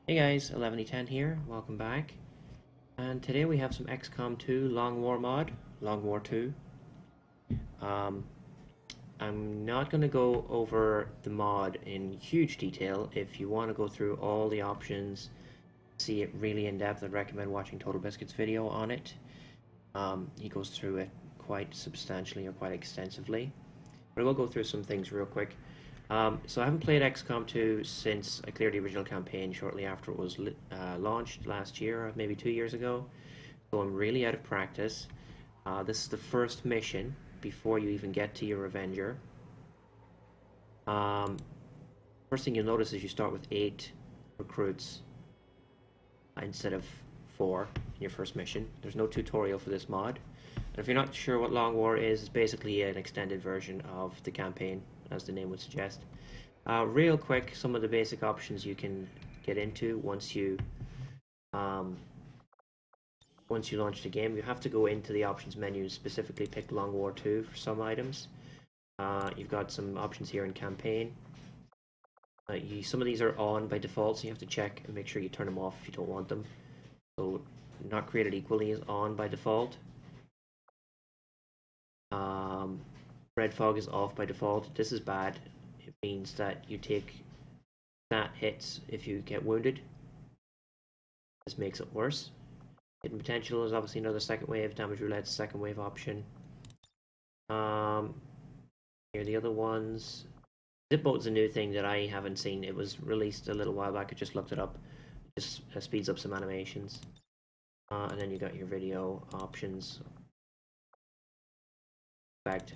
Hey guys, EleventyTen here, welcome back. And today we have some XCOM 2 Long War mod, Long War 2. Um, I'm not going to go over the mod in huge detail. If you want to go through all the options, see it really in depth, I'd recommend watching Total Biscuit's video on it. He goes through it quite substantially or quite extensively. But I will go through some things real quick. So I haven't played XCOM 2 since I cleared the original campaign shortly after it was launched last year, maybe 2 years ago. So I'm really out of practice. This is the first mission before you even get to your Avenger. First thing you'll notice is you start with 8 recruits instead of 4 in your first mission. There's no tutorial for this mod. And if you're not sure what Long War is, it's basically an extended version of the campaign, as the name would suggest. Real quick, some of the basic options you can get into once you launch the game. You have to go into the options menu, specifically pick Long War 2 for some items. You've got some options here in campaign. Some of these are on by default, so you have to check and make sure you turn them off if you don't want them. So not created equally is on by default. Red fog is off by default. This is bad. It means that you take stat hits if you get wounded. This makes it worse. Hidden potential is obviously another second wave. Damage roulette, second wave option. Here are the other ones. Zip mode's a new thing that I haven't seen. It was released a little while back. I just looked it up. It just speeds up some animations. And then you got your video options.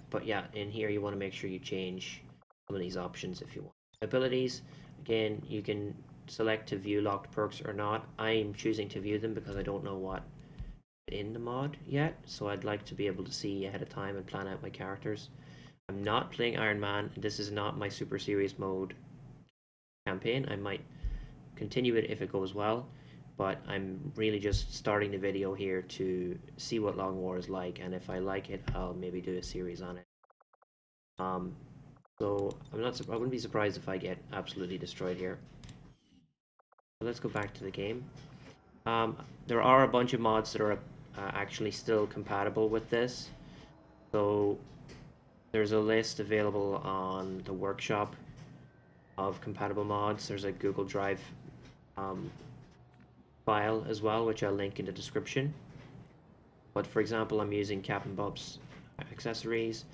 But yeah, in here you want to make sure you change some of these options if you want. Abilities, again, you can select to view locked perks or not. I'm choosing to view them because I don't know what in the mod yet, so I'd like to be able to see ahead of time and plan out my characters. I'm not playing Iron Man. This is not my super serious mode campaign. I might continue it if it goes well, but I'm really just starting the video here to see what Long War is like, and if I like it, I'll maybe do a series on it. So I wouldn't be surprised if I get absolutely destroyed here. So let's go back to the game. There are a bunch of mods that are actually still compatible with this. So there's a list available on the workshop of compatible mods. There's a Google Drive file as well, which I'll link in the description. But for example, I'm using Captain Bob's accessories,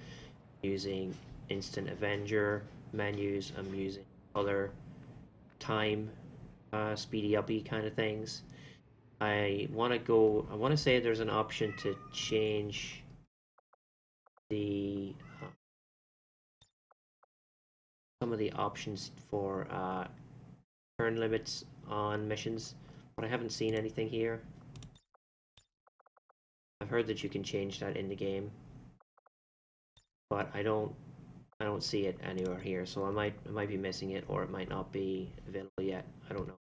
using Instant Avenger menus, I'm using other time speedy uppy kind of things. I want to say there's an option to change the some of the options for turn limits on missions, but I haven't seen anything here. I've heard that you can change that in the game, but I don't see it anywhere here, so I might be missing it, or it might not be available yet. I don't know.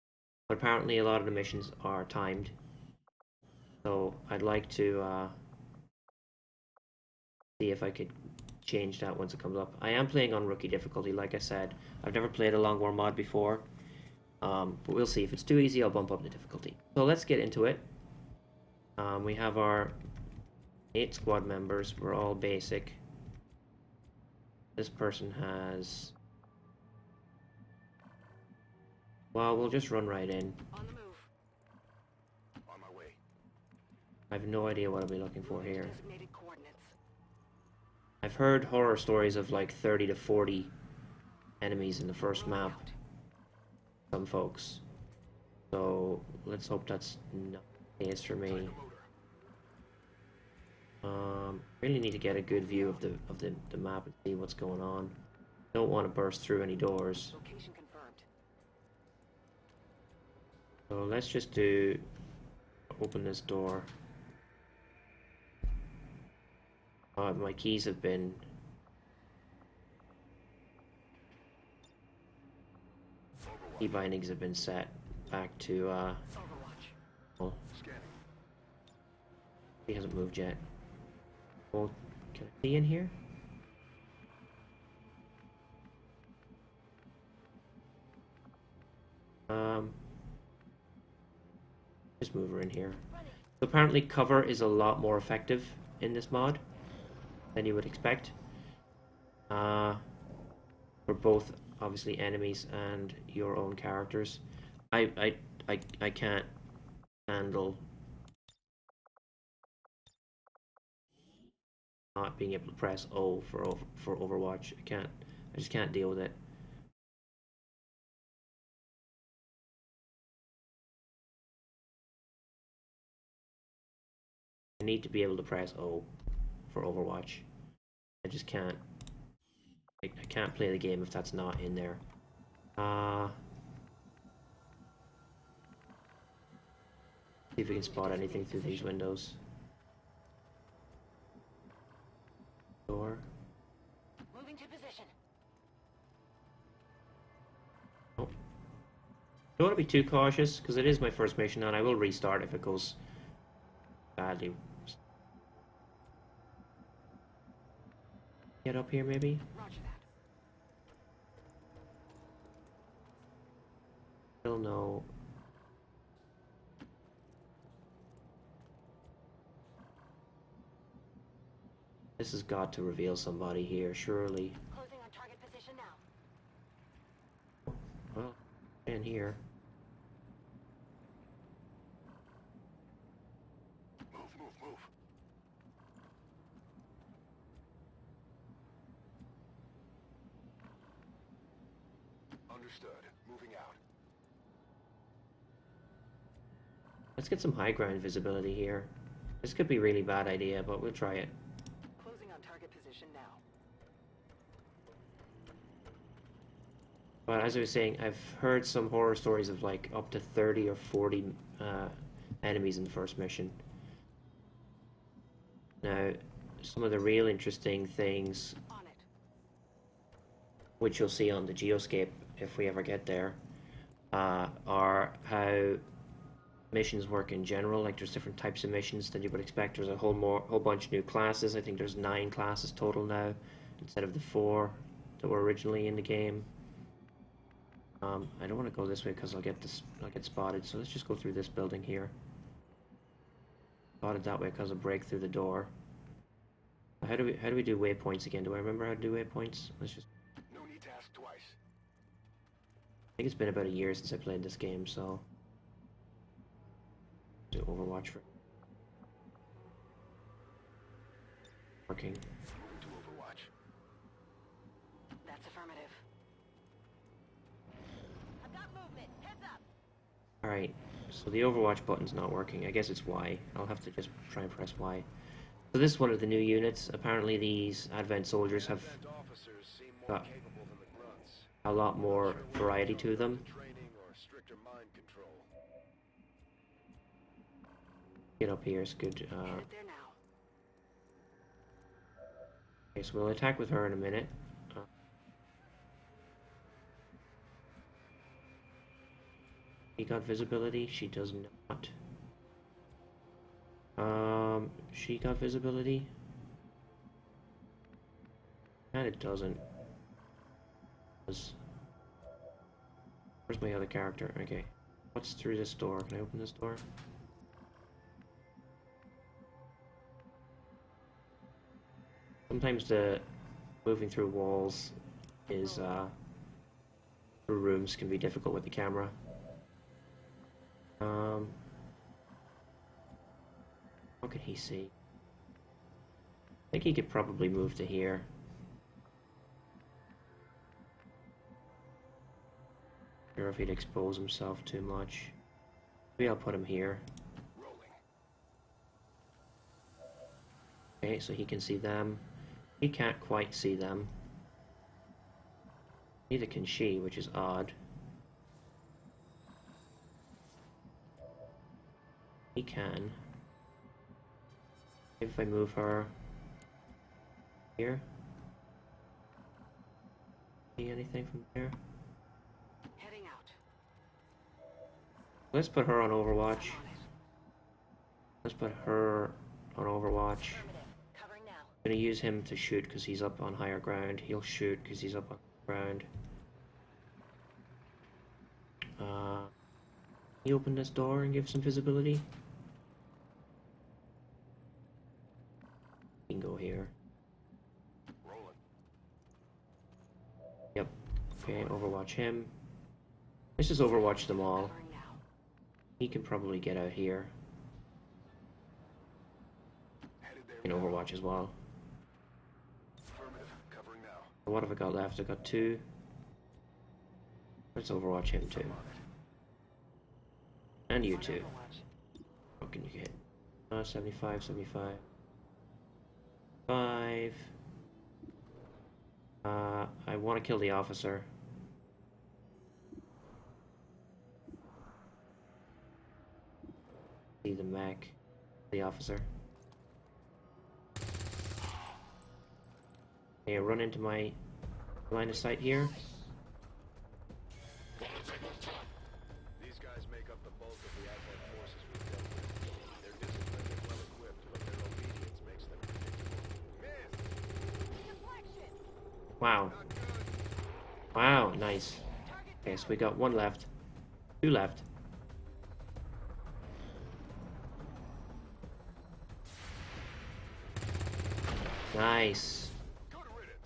But apparently a lot of the missions are timed, so I'd like to see if I could change that once it comes up. I am playing on rookie difficulty, like I said. I've never played a Long War mod before, but we'll see. If it's too easy, I'll bump up the difficulty. So let's get into it. We have our 8 squad members. We're all basic. This person has... Well, we'll just run right in. On the move. On my way. I have no idea what I'll be looking for here. Designated coordinates. I've heard horror stories of like 30 to 40 enemies in the first map. Some folks. So let's hope that's not the case for me. Really need to get a good view of the map and see what's going on. Don't want to burst through any doors. Location confirmed. So let's just open this door. My keys have been key bindings have been set back to Overwatch. well, he hasn't moved yet. Well, can I see in here? Just move her in here. So apparently cover is a lot more effective in this mod than you would expect. For both obviously enemies and your own characters. I can't handle not being able to press O for Overwatch. I just can't deal with it. I need to be able to press O for Overwatch. I just can't. I can't play the game if that's not in there. See if we can spot anything through these windows. Door. Moving to position. Oh. Don't want to be too cautious because it is my first mission, and I will restart if it goes badly. Get up here, maybe. Roger that. Still no. This has got to reveal somebody here, surely. Closing on target position now. Well, in here. Move, move, move. Understood. Moving out. Let's get some high ground visibility here. This could be a really bad idea, but we'll try it. Closing on target position now. But as I was saying, I've heard some horror stories of like up to 30 or 40 enemies in the first mission. Now, some of the real interesting things, On it. which you'll see on the geoscape if we ever get there, are how missions work in general. Like there's different types of missions than you would expect. There's a whole bunch of new classes. I think there's 9 classes total now instead of the 4 that were originally in the game. I don't want to go this way because I'll get spotted. So let's just go through this building here. Spotted that way because I'll break through the door. How do we do waypoints again? Do I remember how to do waypoints? Let's just. No need to ask twice. I think it's been about a year since I played this game, so. Do Overwatch for. Working. Moving to Overwatch. That's affirmative. I've got movement. Heads up. Alright, so the Overwatch button's not working. I guess it's Y. I'll have to just try and press Y. So this is one of the new units. Apparently these Advent soldiers have got a lot more variety to them. Get up here, it's good. Headed there now. Okay, so we'll attack with her in a minute. He got visibility, she does not. She got visibility. And it doesn't. Where's my other character? Okay. What's through this door? Can I open this door? Sometimes the moving through walls is through rooms can be difficult with the camera. What can he see? I think he could probably move to here. Or if he'd expose himself too much. Maybe I'll put him here. Okay, so he can see them. He can't quite see them. Neither can she, which is odd. He can. If I move her here. See anything from there? Heading out. Let's put her on Overwatch. Let's put her on Overwatch. Affirmative. Covering now. I'm gonna use him to shoot because he's up on higher ground. He'll shoot because he's up on ground. Can you open this door and give some visibility? You can go here. Rolling. Yep. Okay, overwatch him. Let's just overwatch them all. Covering now. He can probably get out here. Headed there. He can overwatch as well. Affirmative. Covering now. What have I got left? I got 2. Let's overwatch him too. On it. And you On too. Overwatch. What can you get? 75, 75. 5. I want to kill the officer. See the mech. The officer. Okay, run into my line of sight here. These guys make up the bulk of the Advent forces we've dealt with. They're disciplined and well equipped, but their obedience makes them predictable. Miss! Deflection. Wow. Not good! Wow, nice. Target Okay, so we got 1 left. 2 left. Nice. Good riddance!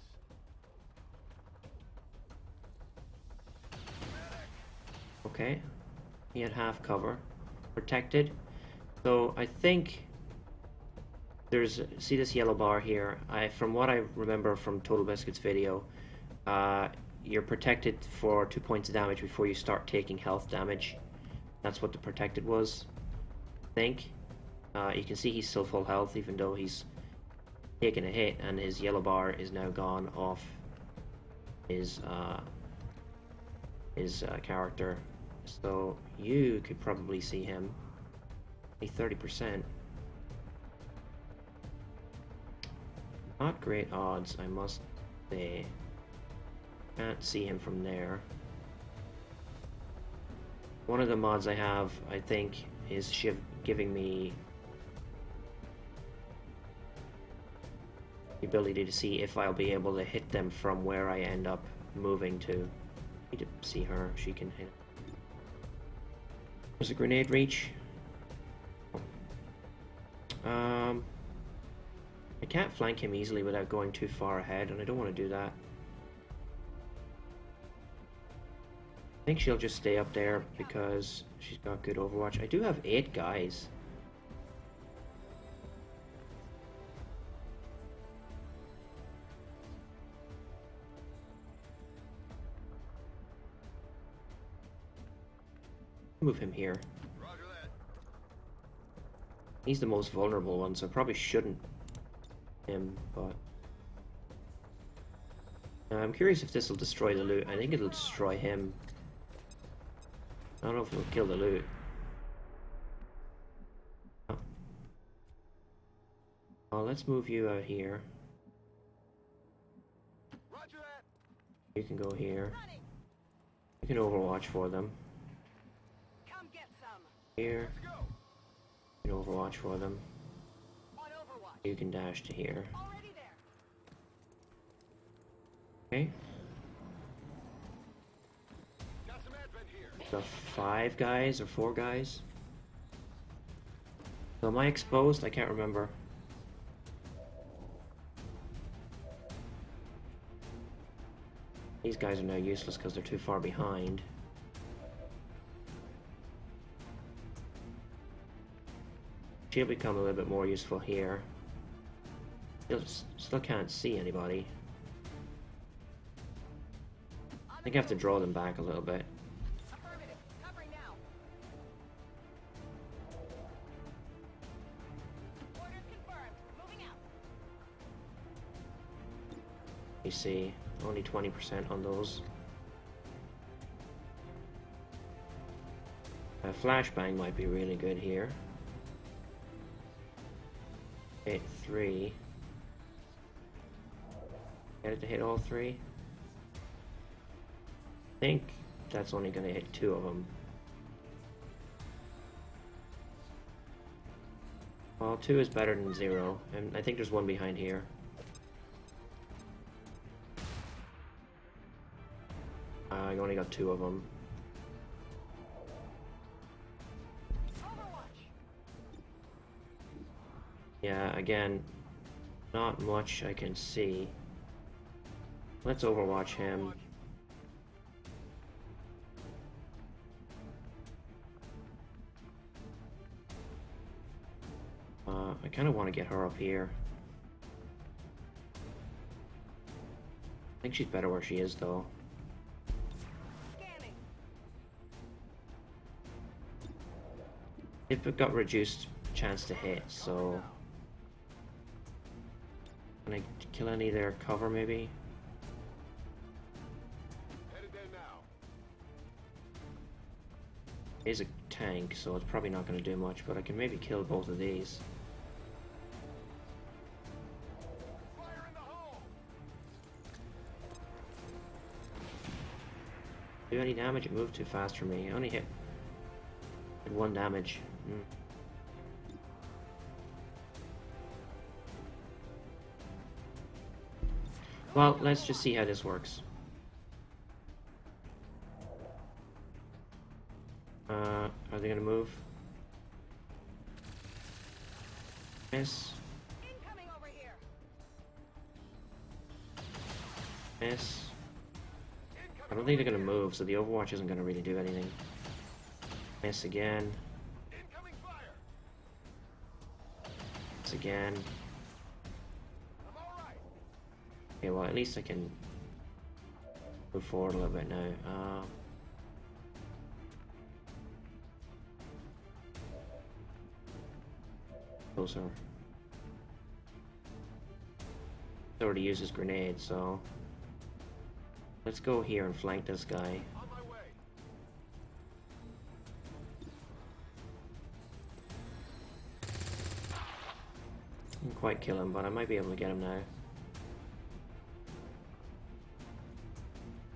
Okay. He had half cover. Protected. So I think there's, see this yellow bar here? From what I remember from Total Biscuit's video, you're protected for 2 points of damage before you start taking health damage. That's what the protected was, I think. You can see he's still full health even though he's taken a hit, and his yellow bar is now gone off his character. So you could probably see him. 30%. Not great odds, I must say. Can't see him from there. One of the mods I have, I think, is giving me the ability to see if I'll be able to hit them from where I end up moving to. Need to see her, she can hit. There's a grenade reach. I can't flank him easily without going too far ahead, and I don't want to do that. I think she'll just stay up there because she's got good overwatch. I do have 8 guys. Move him here. Roger that. He's the most vulnerable one, so I probably shouldn't him, but I'm curious if this will destroy the loot. I think it'll destroy him. I don't know if it'll kill the loot. Oh. Oh, let's move you out here. Roger that. You can go here. running. You can overwatch for them. Come get some. Here. Let's go. You can overwatch for them. On Overwatch. You can dash to here. Already there. Okay. Got some Advent here. The 5 guys or 4 guys. So am I exposed? I can't remember. These guys are now useless because they're too far behind. She'll become a little bit more useful here. Still can't see anybody. I think I have to draw them back a little bit. Affirmative. Covering now. Orders confirmed. Moving out. You see, only 20% on those. A flashbang might be really good here. Hit 3. Get it to hit all 3. I think that's only going to hit 2 of them. Well, 2 is better than 0, and I think there's one behind here. I only got 2 of them. Yeah, again, not much I can see. Let's overwatch him. I kind of want to get her up here. I think she's better where she is, though. Scanning. It got reduced chance to hit, so... Can I kill any of their cover, maybe? Headed there now. It is a tank, so it's probably not going to do much, but I can maybe kill both of these. Fire in the hole! Do any damage? It moved too fast for me. I only hit 1 damage. Well, let's just see how this works. Are they gonna move? Miss. Incoming over here. Miss. I don't think they're gonna move, so the Overwatch isn't gonna really do anything. Miss again. Incoming fire! Miss again. I'm alright. Okay, well, at least I can move forward a little bit now. Closer. He already uses grenades, so let's go here and flank this guy. On my way. Didn't quite kill him, but I might be able to get him now.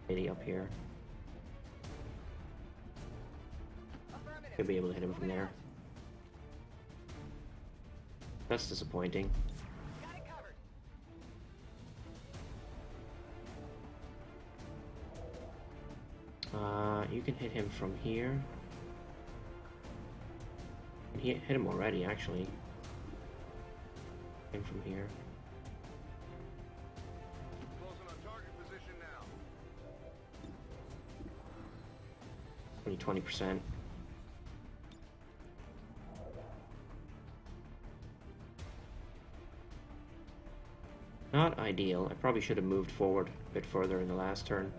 Lady up here. Affirmative. Could be able to hit him from there. That's disappointing. Got it covered. You can hit him from here. And hit him already, actually. Him from here. Closing on target position now. Only 20%. Not ideal. I probably should have moved forward a bit further in the last turn.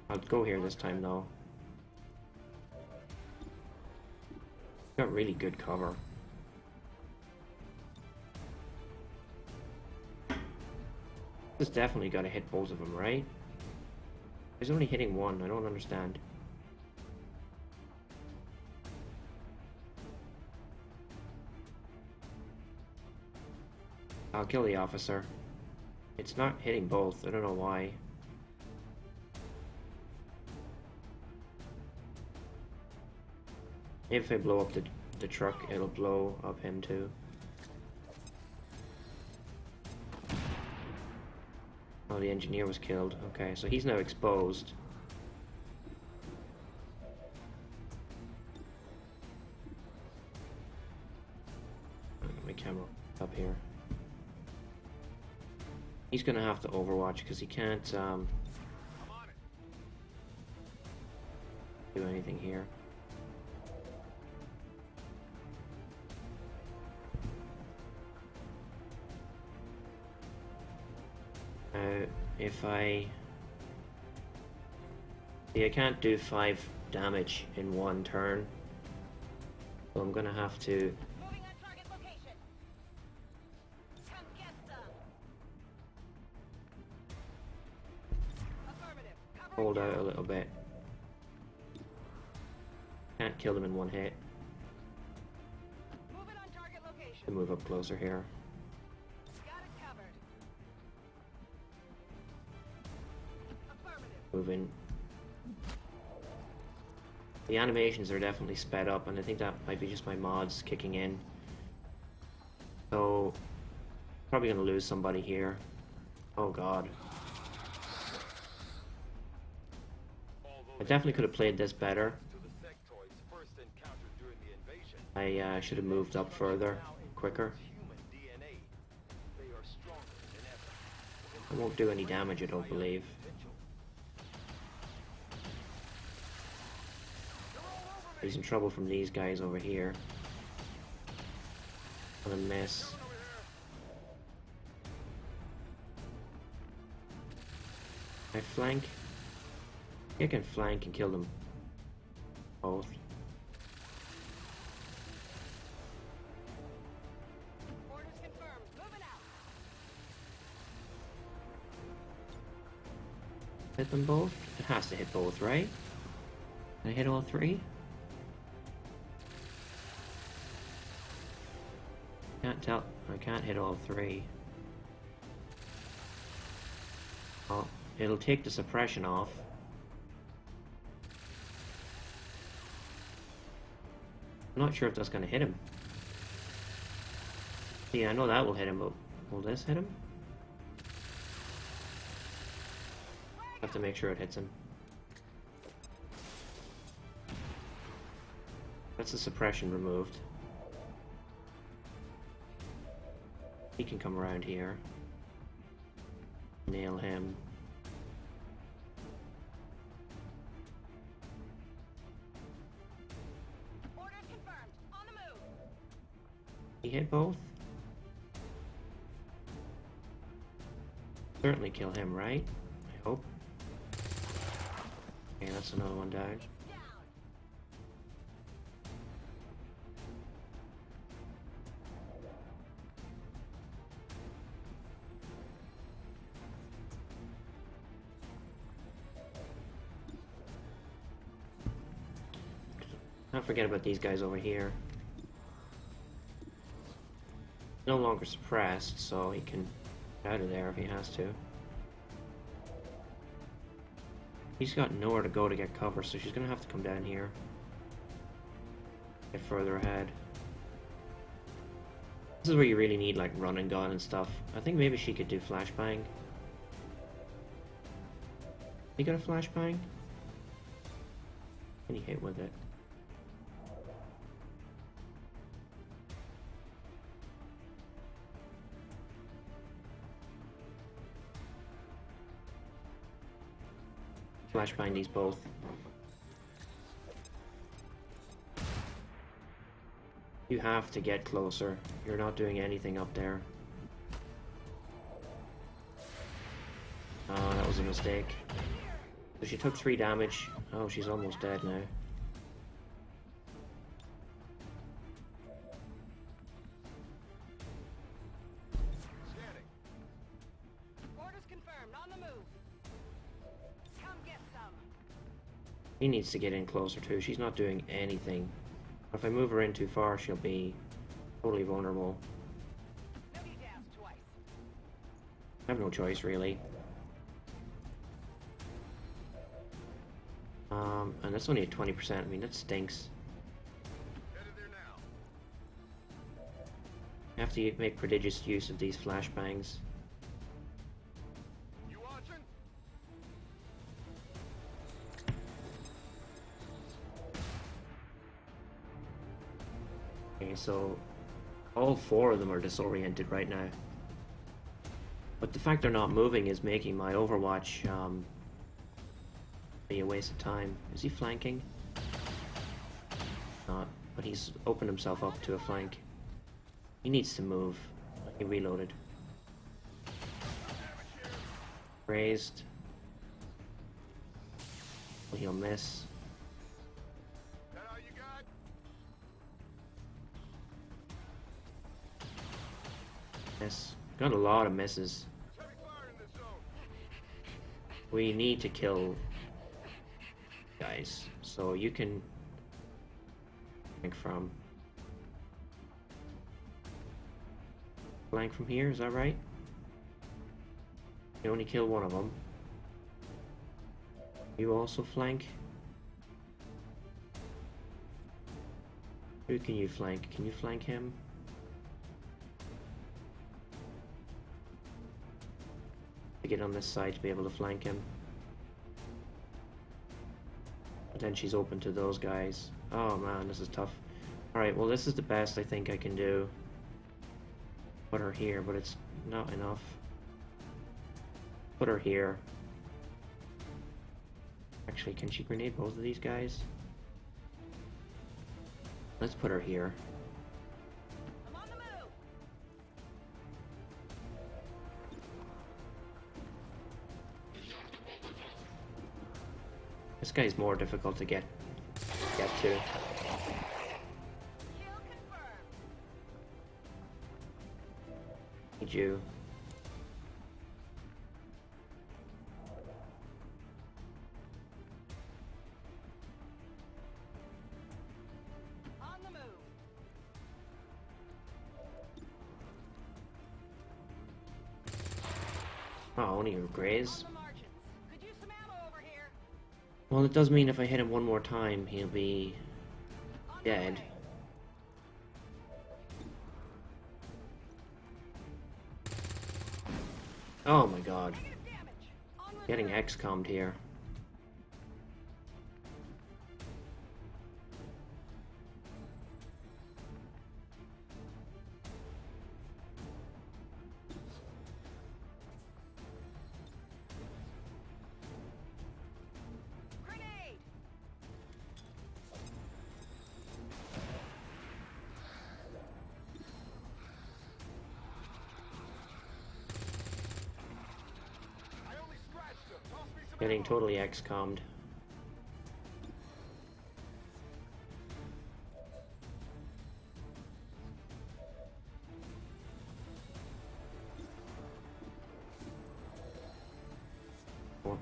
I'll go here this time, though. Got really good cover. This definitely got to hit both of them, right? He's only hitting one. I don't understand. I'll kill the officer. It's not hitting both. I don't know why. If I blow up the truck, it'll blow up him too. Oh, the engineer was killed. Okay, so he's now exposed. I'll get my camera up here. He's gonna have to overwatch because he can't I'm on it. do anything here. If I... See, I can't do 5 damage in one turn. So I'm gonna have to Moving on target location. Come get some. Affirmative. Cover. hold out a little bit. Can't kill them in one hit. Moving on target location. To move up closer here. Got it covered. Affirmative. Moving. The animations are definitely sped up, and I think that might be just my mods kicking in. So, probably gonna lose somebody here. Oh god. I definitely could have played this better. To the sectoids first encountered during the invasion. I should have moved up further, quicker. Humans It won't do any damage, I don't believe. He's in trouble from these guys over here. What a mess. I flank. I can flank and kill them both. Orders confirmed. Moving out. Hit them both? It has to hit both, right? Can I hit all three? Can't tell. I can't hit all three. Oh, it'll take the suppression off. I'm not sure if that's going to hit him. Yeah, I know that will hit him, but will this hit him? Have to make sure it hits him. That's the suppression removed. He can come around here. Nail him. Orders confirmed. On the move. He hit both? Certainly kill him, right? I hope. Okay, that's another one down. Down. Don't forget about these guys over here. No longer suppressed, so he can get out of there if he has to. He's got nowhere to go to get cover, so she's gonna have to come down here. Get further ahead. This is where you really need like run and gun and stuff. I think maybe she could do flashbang. You got a flashbang? Can you hit with it? Flashbang these both. You have to get closer. You're not doing anything up there. Oh, that was a mistake. So she took 3 damage. Oh, she's almost dead now. Scanning. Orders confirmed. On the move. Come get some. He needs to get in closer too. She's not doing anything. If I move her in too far, she'll be totally vulnerable. No need to ask twice. I have no choice, really. And that's only at 20%. I mean, that stinks. Headed there now. You have to make prodigious use of these flashbangs. You watching? Okay, so all 4 of them are disoriented right now. But the fact they're not moving is making my Overwatch be a waste of time. Is he flanking? Not, but he's opened himself up to a flank. He needs to move. He reloaded. Raised. Well, he'll miss. That all you got? Miss. Got a lot of misses. Heavy fire in this zone. We need to kill guys, so you can flank from here, is that right? You only kill one of them. You also flank. Who can you flank? Can you flank him? To get on this side to be able to flank him. But then she's open to those guys. Oh man, this is tough. Alright, well this is the best I think I can do. Put her here, but it's not enough. Put her here. Actually, can she grenade both of these guys? Let's put her here. I'm on the move. This guy's more difficult to get to. Kill confirmed. Need you. On the move. Oh, only your grays. On the margins. Could use some ammo over here. Well, it does mean if I hit him one more time, he'll be On the dead. way. Oh my god. Negative damage. On Getting reserve. XCOM'd here. Grenade. I only scratched him. Toss me some Getting ammo. totally XCOM'd.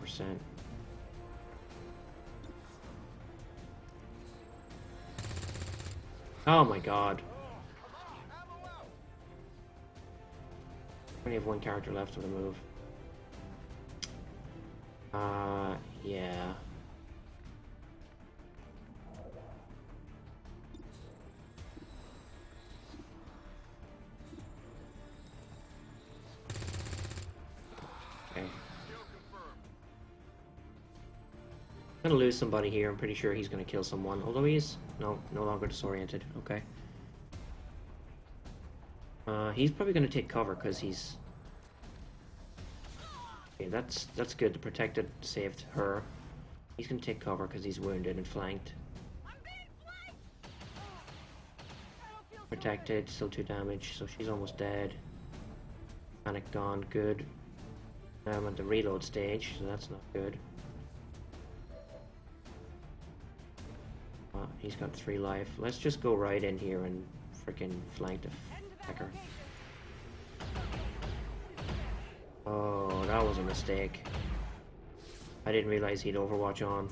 %. Oh my god. Come on, ammo out. I only have one character left with a move. Yeah. Okay. Kill confirmed. I'm gonna lose somebody here. I'm pretty sure he's gonna kill someone. Although he's no longer disoriented. Okay. He's probably gonna take cover because he's. Okay, that's good. The protected saved her. He's gonna take cover because he's wounded and flanked. I'm being flanked. I don't feel so Protected, still 2 damage, so she's almost dead. Panic gone, good. Now I'm at the reload stage, so that's not good. He's got 3 life. Let's just go right in here and freaking flank the Heading to that attacker. location. Oh, that was a mistake. I didn't realize he'd Overwatch on.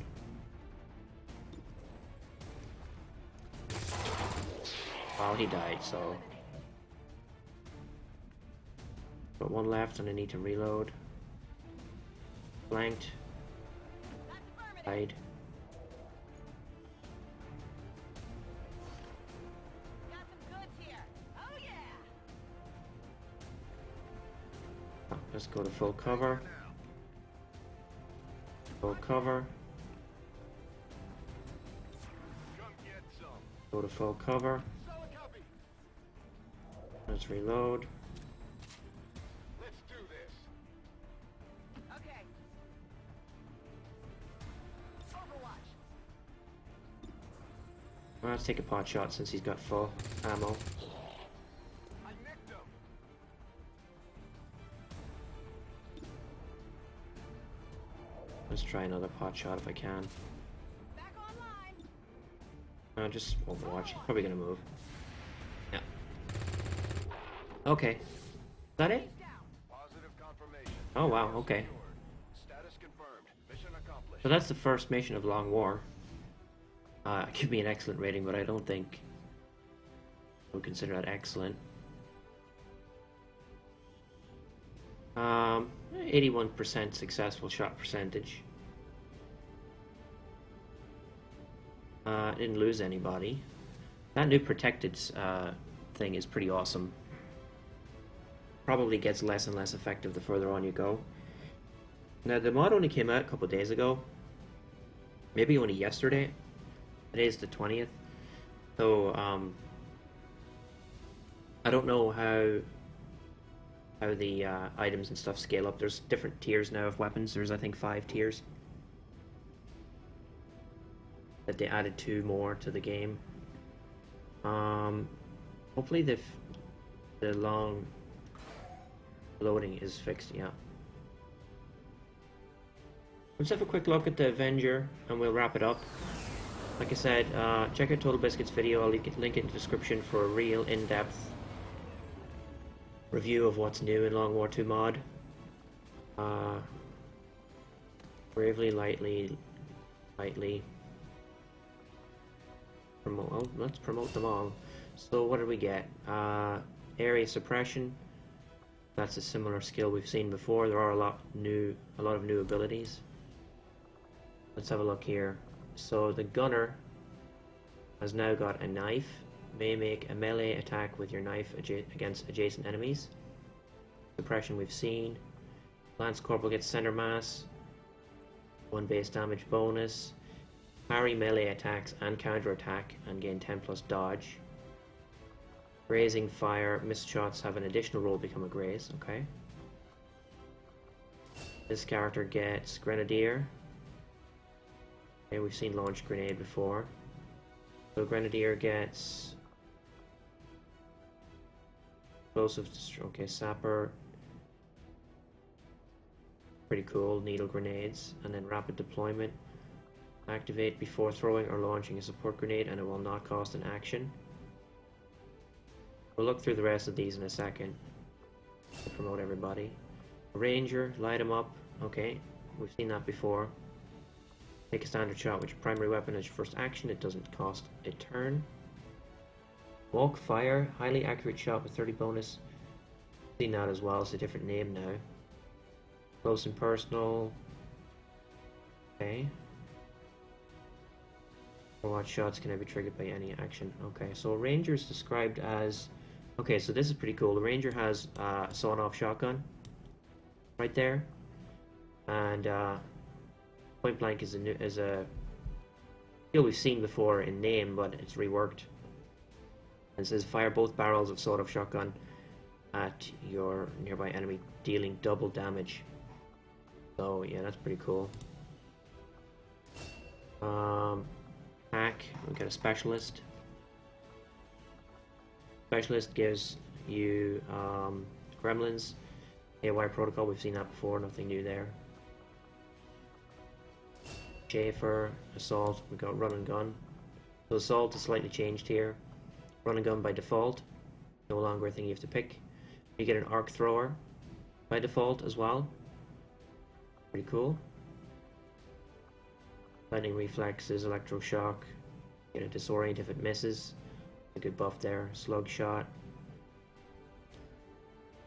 Well, he died, so. Got 1 left and I need to reload. Flanked. That's affirmative. Died. Got some goods here. Oh yeah. Oh, let's go to full cover. Now. Full cover. Come get some. Go to full cover. Solid copy. Let's reload. Let's do this. Okay. Overwatch. Well, let's take a pot shot since he's got full ammo. I nicked him. Let's try another pot shot if I can. Back online. Just Overwatch. He's probably gonna move. Yeah. Okay. Is that it? He's down. Positive confirmation. Oh wow, okay. Status confirmed. Mission accomplished. So that's the first mission of Long War. It could be an excellent rating, but I don't think I would consider that excellent. 81% successful shot percentage. Didn't lose anybody. That new protected thing is pretty awesome. Probably gets less and less effective the further on you go. Now the mod only came out a couple days ago. Maybe only yesterday. Today's the 20th. So I don't know how how the items and stuff scale up. There's different tiers now of weapons. There's, I think, 5 tiers that they added 2 more to the game. Hopefully the long loading is fixed. Yeah. Let's have a quick look at the Avenger and we'll wrap it up. Like I said, check out Total Biscuit's video. I'll link it in the description for a real in-depth review of what's new in Long War 2 mod. Bravely, lightly promote. Oh, let's promote them all. So what did we get? Area suppression. That's a similar skill we've seen before. There are a lot of new abilities. Let's have a look here. So the gunner has now got a knife. May make a melee attack with your knife against adjacent enemies. Suppression we've seen. Lance Corporal gets center mass. 1 base damage bonus. Parry melee attacks and counter attack and gain 10 plus dodge. Grazing fire. Missed shots have an additional roll become a graze. Okay. This character gets Grenadier. Okay, we've seen launch grenade before. So Grenadier gets explosive. Okay, sapper. Pretty cool. Needle grenades, and then rapid deployment. Activate before throwing or launching a support grenade, and it will not cost an action. We'll look through the rest of these in a second to promote everybody. Ranger, light him up. Okay, we've seen that before. Take a standard shot with your primary weapon as your first action. It doesn't cost a turn. Walk fire, highly accurate shot with 30 bonus. Seen that as well. It's a different name now. Close and personal. Okay. What shots can be triggered by any action? Okay, so a ranger is described as. Okay, so this is pretty cool. The ranger has a sawn-off shotgun right there, and point blank is a skill we've seen before in name, but it's reworked. It says fire both barrels of sawed-off shotgun at your nearby enemy, dealing double damage. So yeah, that's pretty cool. Hack. We've got a specialist. Specialist gives you gremlins. AY protocol. We've seen that before. Nothing new there. Schaefer, assault, we've got run and gun. So assault is slightly changed here. Run and gun by default, no longer a thing you have to pick. You get an arc thrower by default as well. Pretty cool. Lightning reflexes, electroshock. Get a disorient if it misses. A good buff there. Slug shot.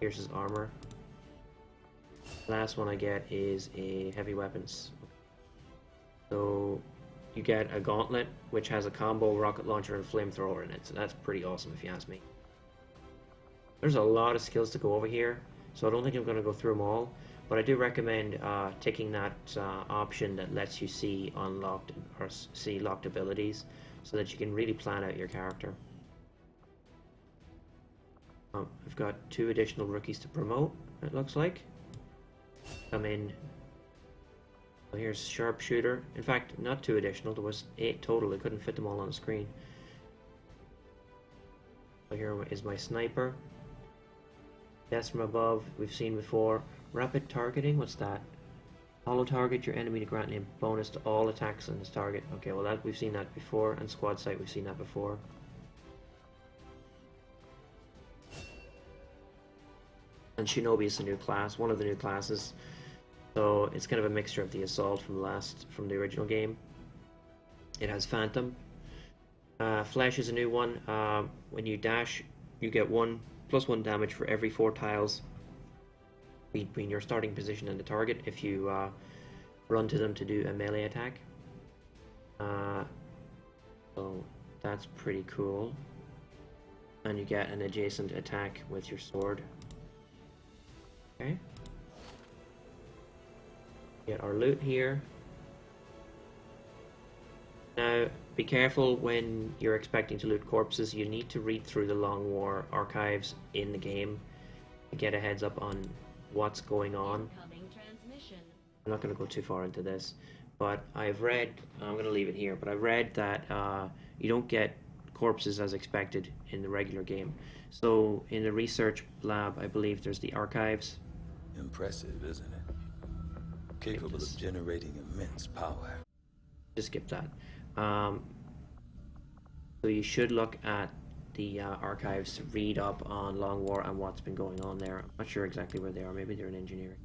Pierces armor. Last one I get is a heavy weapons. So you get a gauntlet which has a combo rocket launcher and flamethrower in it, so that's pretty awesome if you ask me. There's a lot of skills to go over here, so I don't think I'm going to go through them all, but I do recommend ticking that option that lets you see unlocked or see locked abilities so that you can really plan out your character. I've got 2 additional rookies to promote, it looks like. Come in. So here's sharpshooter. In fact, not 2 additional. There was 8 total. I couldn't fit them all on the screen. So here is my sniper. Death from above. We've seen before. Rapid targeting. What's that? Hollow target your enemy to grant a bonus to all attacks on this target. Okay, well that we've seen that before. And squad sight we've seen that before. And Shinobi is a new class. One of the new classes. So it's kind of a mixture of the assault from the original game. It has Phantom. Flesh is a new one. When you dash, you get +1 damage for every 4 tiles between your starting position and the target if you run to them to do a melee attack. So that's pretty cool. And you get an adjacent attack with your sword. Okay. Get our loot here. Now, be careful when you're expecting to loot corpses. You need to read through the Long War archives in the game to get a heads up on what's going on. Incoming transmission. I'm not going to go too far into this, but I've read, I'm going to leave it here, but I've read that you don't get corpses as expected in the regular game. So in the research lab, I believe there's the archives. Impressive, isn't it? Capable of generating immense power. Just skip that. So you should look at the archives to read up on Long War and what's been going on there. I'm not sure exactly where they are. Maybe they're in engineering.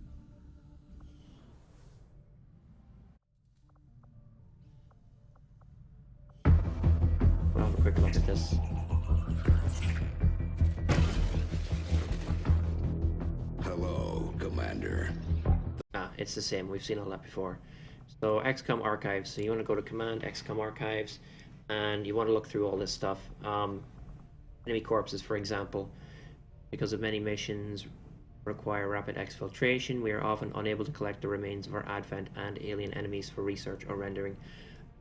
We'll have a quick look at this. Hello, Commander. It's the same. We've seen all that before. So XCOM Archives. So you want to go to Command XCOM Archives, and you want to look through all this stuff. Enemy corpses, for example, because of many missions require rapid exfiltration, we are often unable to collect the remains of our advent and alien enemies for research or rendering.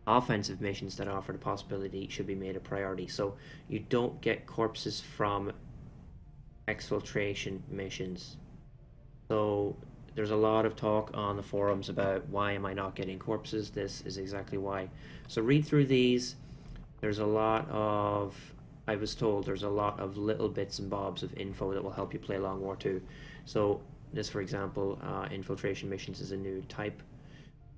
Offensive missions that offer the possibility should be made a priority. So you don't get corpses from exfiltration missions. So there's a lot of talk on the forums about why am I not getting corpses. This is exactly why. So read through these. There's a lot of, I was told there's a lot of little bits and bobs of info that will help you play Long War 2. So this, for example, infiltration missions is a new type.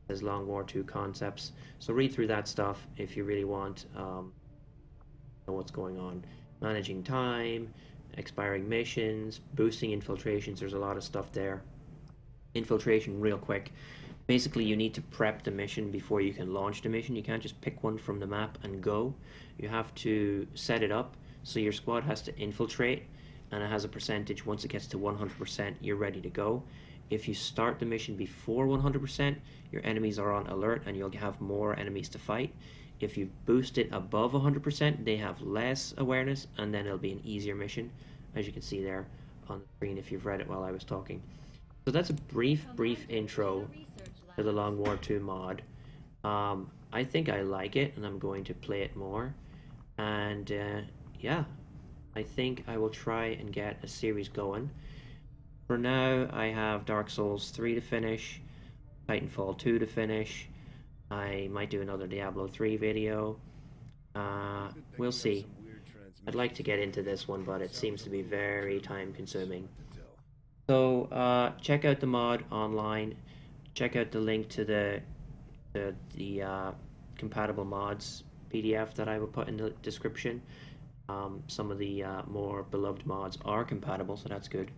There's Long War 2 concepts. So read through that stuff if you really want to know what's going on. Managing time, expiring missions, boosting infiltrations. There's a lot of stuff there. Infiltration, real quick. Basically, you need to prep the mission before you can launch the mission. You can't just pick one from the map and go. You have to set it up so your squad has to infiltrate, and it has a percentage. Once it gets to 100%, you're ready to go. If you start the mission before 100%, your enemies are on alert and you'll have more enemies to fight. If you boost it above 100%, they have less awareness, and then it'll be an easier mission, as you can see there on the screen if you've read it while I was talking. So that's a brief intro to the Long War 2 mod. I think I like it, and I'm going to play it more. And yeah, I think I will try and get a series going. For now, I have Dark Souls 3 to finish, Titanfall 2 to finish. I might do another Diablo 3 video. We'll see. I'd like to get into this one, but it seems to be very time consuming. So check out the mod online. Check out the link to the compatible mods PDF that I will put in the description. Some of the more beloved mods are compatible, so that's good.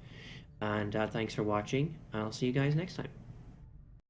And thanks for watching. I'll see you guys next time.